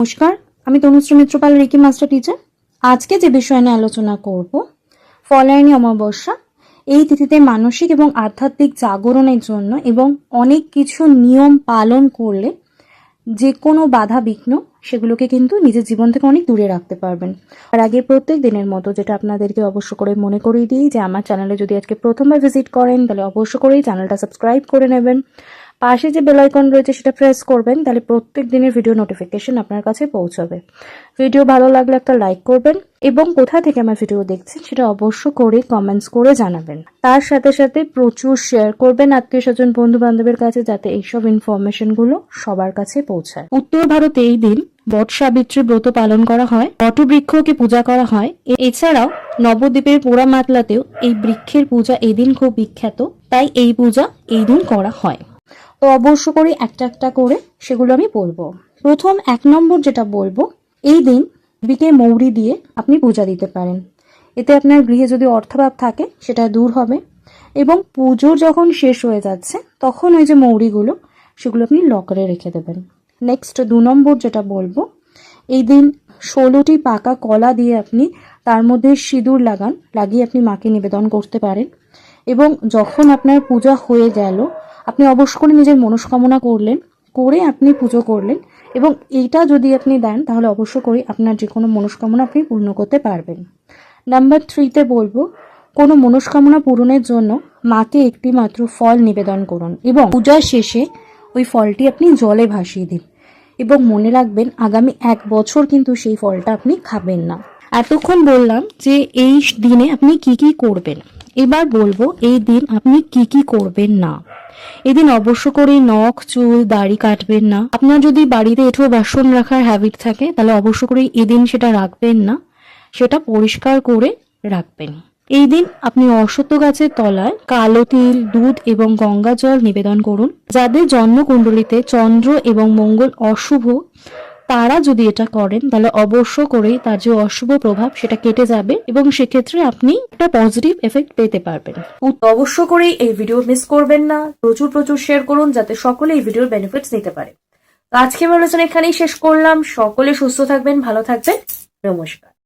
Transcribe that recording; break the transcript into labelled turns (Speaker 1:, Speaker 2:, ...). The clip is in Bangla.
Speaker 1: নমস্কার, আমি তনুশ্রী মিত্র পাল, রেকি মাস্টার টিচার। আজকে যে বিষয় নিয়ে আলোচনা করব, ফলায়নী অমাবস্যা। এই তিথিতে মানসিক এবং আধ্যাত্মিক জাগরণের জন্য এবং অনেক কিছু নিয়ম পালন করলে যে কোনো বাধা বিঘ্ন সেগুলোকে কিন্তু নিজের জীবন থেকে অনেক দূরে রাখতে পারবেন। আর আগে প্রত্যেক দিনের মতো যেটা আপনাদেরকে অবশ্য করে মনে করিয়ে দিই যে আমার চ্যানেলে যদি আজকে প্রথমবার ভিজিট করেন তাহলে অবশ্য করেই চ্যানেলটা সাবস্ক্রাইব করে নেবেন। পাশে যে বেল আইকন রয়েছে সেটা প্রেস করবেন, তাহলে প্রত্যেক দিনের ভিডিও নোটিফিকেশন আপনার কাছে পৌঁছাবে। ভিডিও ভালো লাগলে একটা লাইক করবেন এবং কোথা থেকে আমার ভিডিও দেখছেন সেটা অবশ্য করে কমেন্টস করে জানাবেন। তার সাথে সাথে প্রচুর শেয়ার করবেন আত্মীয় স্বজন বন্ধু বান্ধবের কাছে, যাতে এইসব ইনফরমেশনগুলো সবার কাছে পৌঁছায়। উত্তর ভারতে এই দিন বট সাবিত্রী ব্রত পালন করা হয়, বটবৃক্ষকে পূজা করা হয়। এছাড়াও নবদ্বীপের পোড়া মাতলাতেও এই বৃক্ষের পূজা এই দিন খুব বিখ্যাত, তাই এই পূজা এই দিন করা হয়। তো অবশ্য করে একটা একটা করে সেগুলো আমি বলবো। প্রথম 1 নম্বর যেটা বলবো, এই দিন দেবীকে মৌরি দিয়ে আপনি পূজা দিতে পারেন। এতে আপনার গৃহে যদি অর্থাভাব থাকে সেটা দূর হবে এবং পুজো যখন শেষ হয়ে যাচ্ছে তখন ওই যে মৌরিগুলো সেগুলো আপনি লকারে রেখে দেবেন। নেক্সট 2 নম্বর যেটা বলবো, এই দিন 16টি পাকা কলা দিয়ে আপনি তার মধ্যে সিঁদুর লাগিয়ে আপনি মাকে নিবেদন করতে পারেন। এবং যখন আপনার পূজা হয়ে গেল আপনি অবশ্য করে নিজের মনস্কামনা করে আপনি পুজো করলেন এবং এইটা যদি আপনি দেন তাহলে অবশ্য করে আপনার যে কোনো মনস্কামনা আপনি পূর্ণ করতে পারবেন। নাম্বার 3তে বলবো, কোনো মনস্কামনা পূরণের জন্য মাকে একটি মাত্র ফল নিবেদন করুন এবং পূজার শেষে ওই ফলটি আপনি জলে ভাসিয়ে দিন এবং মনে রাখবেন আগামী 1 বছর কিন্তু সেই ফলটা আপনি খাবেন না। এতক্ষণ বললাম যে এই দিনে আপনি কি কি করবেন, এবার বলবো এই দিন আপনি কি কি করবেন না। এদিন অবশ্য করে নখ চুল দাড়ি কাটবেন না। আপনার যদি বাড়িতে এঁঠো বাসন রাখার হ্যাবিট থাকে তাহলে অবশ্য করে এদিন সেটা রাখবেন না, সেটা পরিষ্কার করে রাখবেন। এই দিন আপনি অশ্বত্থ গাছের তলায় কালো তিল, দুধ এবং গঙ্গা জল নিবেদন করুন। যাদের জন্মকুণ্ডলিতে চন্দ্র এবং মঙ্গল অশুভ, তারা যদি এটা করেন তাহলে অবশ্য করেই তার যে অশুভ প্রভাব সেটা কেটে যাবে এবং সেক্ষেত্রে আপনি একটা পজিটিভ এফেক্ট পেতে পারবেন। অবশ্য করেই এই ভিডিও মিস করবেন না, প্রচুর প্রচুর শেয়ার করুন যাতে সকলে এই ভিডিওর বেনিফিটস নিতে পারে। আজকে আমি আলোচনা এখানেই শেষ করলাম। সকলে সুস্থ থাকবেন, ভালো থাকবেন। নমস্কার।